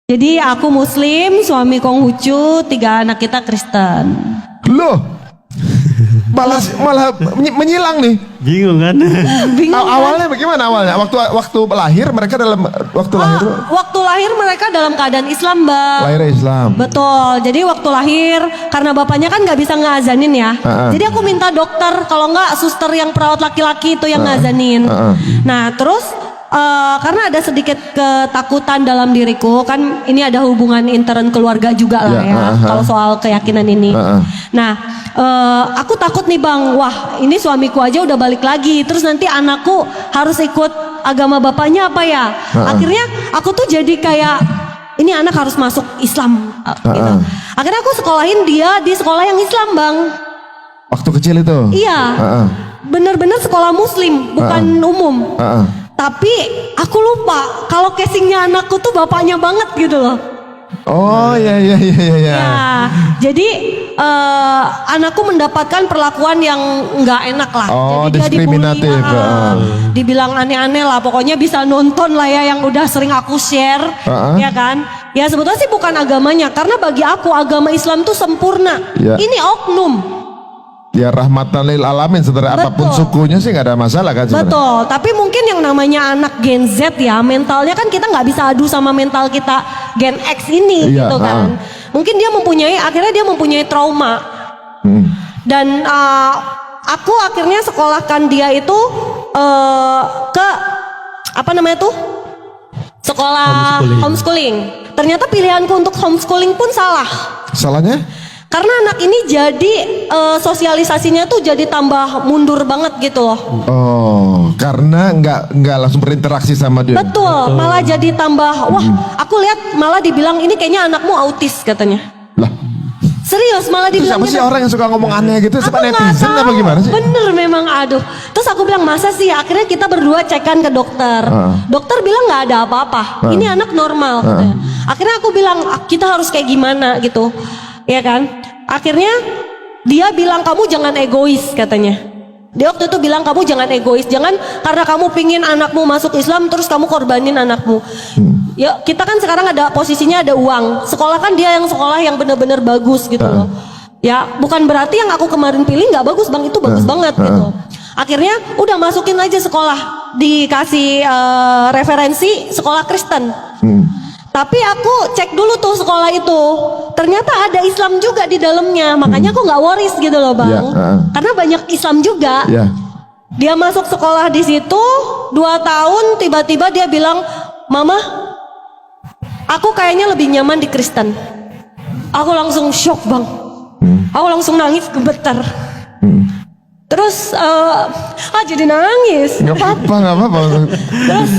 Jadi aku Muslim, suami Konghucu, 3 anak kita Kristen. Loh, malah menyilang nih. Bingung kan? Bingung kan? Awalnya bagaimana awalnya? Waktu lahir mereka dalam Waktu lahir mereka dalam keadaan Islam, Bang. lahirnya Islam. Betul. Jadi waktu lahir karena bapaknya kan nggak bisa ngazanin ya. Jadi aku minta dokter, kalau nggak suster yang perawat laki-laki itu yang ngazanin. Nah terus karena ada sedikit ketakutan dalam diriku, kan ini ada hubungan intern keluarga juga lah ya, kalau soal keyakinan ini. Nah aku takut nih Bang, wah ini suamiku aja udah balik lagi, terus nanti anakku harus ikut agama bapaknya apa ya. Akhirnya aku tuh jadi kayak ini anak harus masuk Islam gitu. Akhirnya aku sekolahin dia di sekolah yang Islam Bang. Waktu kecil itu? Iya, bener-bener sekolah Muslim, bukan umum. Tapi aku lupa kalau casingnya anakku tuh bapaknya banget gitu loh. Oh iya. Ya, jadi anakku mendapatkan perlakuan yang nggak enak lah. Oh, jadi dia diskriminatif. dibully, dibilang aneh-aneh lah. Pokoknya bisa nonton lah ya yang udah sering aku share, ya kan? Ya sebetulnya sih bukan agamanya, karena bagi aku agama Islam tuh sempurna. Ya. Ini oknum. Ya rahmatan lil alamin, saudara. Apapun sukunya sih nggak ada masalah kan sebenarnya. Betul, tapi mungkin yang namanya anak Gen Z ya, mentalnya kan kita nggak bisa adu sama mental kita Gen X ini gitu kan. Mungkin akhirnya dia mempunyai trauma. Dan aku akhirnya sekolahkan dia itu ke apa namanya tuh? Sekolah homeschooling. Ternyata pilihanku untuk homeschooling pun salah. Salahnya? Karena anak ini jadi sosialisasinya tuh jadi tambah mundur banget gitu loh. Oh, karena nggak langsung berinteraksi sama dia. Betul, malah jadi tambah. Wah, aku lihat malah dibilang ini kayaknya anakmu autis katanya. Lah, Serius malah itu dibilang siapa sih gitu. orang yang suka ngomong aneh gitu? Aku Siapa nggak netizen tahu. apa gimana sih? Bener memang, aduh. Terus aku bilang masa sih? Akhirnya kita berdua cekan ke dokter. Dokter bilang nggak ada apa-apa. Ini anak normal katanya. Akhirnya aku bilang kita harus kayak gimana gitu, ya kan? Akhirnya dia bilang kamu jangan egois katanya. Dia waktu itu bilang kamu jangan egois, jangan karena kamu pingin anakmu masuk Islam terus kamu korbanin anakmu. Ya kita kan sekarang ada posisinya ada uang, sekolah kan dia yang sekolah yang benar-benar bagus gitu loh. Ya bukan berarti yang aku kemarin pilih nggak bagus Bang, itu bagus banget gitu. Akhirnya udah masukin aja sekolah, dikasih referensi sekolah Kristen. Tapi aku cek dulu tuh sekolah itu, ternyata ada Islam juga di dalamnya, makanya aku nggak worries gitu loh Bang, karena banyak Islam juga. Dia masuk sekolah di situ 2 tahun, tiba-tiba dia bilang, Mama, aku kayaknya lebih nyaman di Kristen. Aku langsung shock Bang, aku langsung nangis gemetar. Terus jadi nangis. Nggak apa-apa. Terus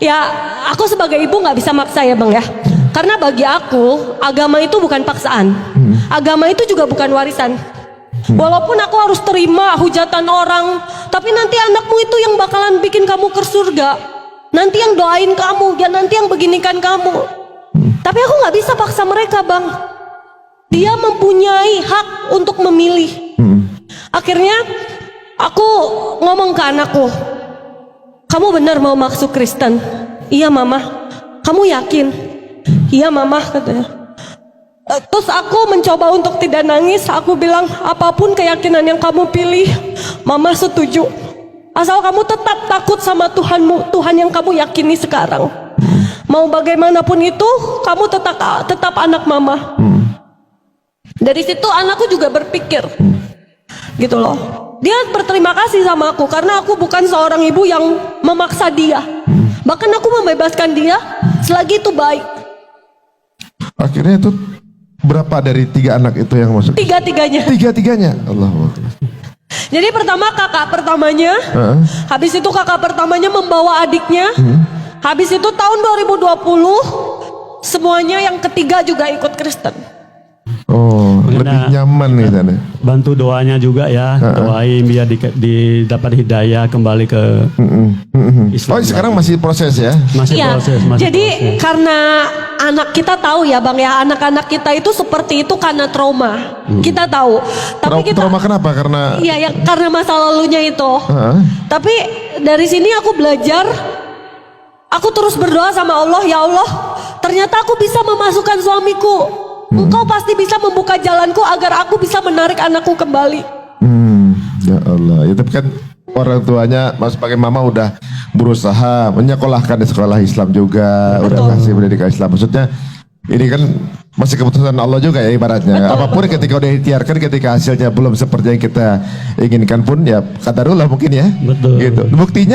ya aku sebagai ibu nggak bisa maksa ya Bang ya. Karena bagi aku agama itu bukan paksaan. Agama itu juga bukan warisan. Walaupun aku harus terima hujatan orang, tapi nanti anakmu itu yang bakalan bikin kamu ke surga. Nanti yang doain kamu, ya nanti yang beginikan kamu. Tapi aku nggak bisa paksa mereka Bang. Dia mempunyai hak untuk memilih. Akhirnya aku ngomong ke anakku, kamu benar mau masuk Kristen? Iya Mama. Kamu yakin? Iya Mama katanya. Terus aku mencoba untuk tidak nangis. Aku bilang apapun keyakinan yang kamu pilih, Mama setuju. Asal kamu tetap takut sama Tuhanmu, Tuhan yang kamu yakini sekarang. Mau bagaimanapun itu, kamu tetap anak Mama. Dari situ anakku juga berpikir, gitu loh. Dia berterima kasih sama aku karena aku bukan seorang ibu yang memaksa dia. Bahkan aku membebaskan dia selagi itu baik. Akhirnya itu berapa dari 3 anak itu yang masuk? Tiga-tiganya. Tiga-tiganya. Allahu Akbar. Jadi pertama kakak pertamanya, habis itu kakak pertamanya membawa adiknya. Habis itu tahun 2020 semuanya yang ketiga juga ikut Kristen. Oh, lebih nyaman nih sana. Bantu doanya juga ya, doain biar dapat hidayah kembali ke Islam. Oh, sekarang masih proses ya? Masih Iya, proses. jadi karena anak kita tahu ya Bang ya, anak-anak kita itu seperti itu karena trauma. Kita tahu. Tapi Trauma kenapa? Karena iya, ya karena masa lalunya itu. Tapi dari sini aku belajar, aku terus berdoa sama Allah, ya Allah, ternyata aku bisa memasukkan suamiku. Engkau pasti bisa membuka jalanku agar aku bisa menarik anakku kembali. Ya Allah, ya tapi kan orang tuanya mas sebagai mama udah berusaha menyekolahkan di sekolah Islam juga, udah kasih pendidikan Islam. Maksudnya ini kan masih keputusan Allah juga ya ibaratnya. Apapun ketika udah diikhtiarkan, ketika hasilnya belum seperti yang kita inginkan pun ya qadarullah mungkin ya. Betul. Gitu. Buktinya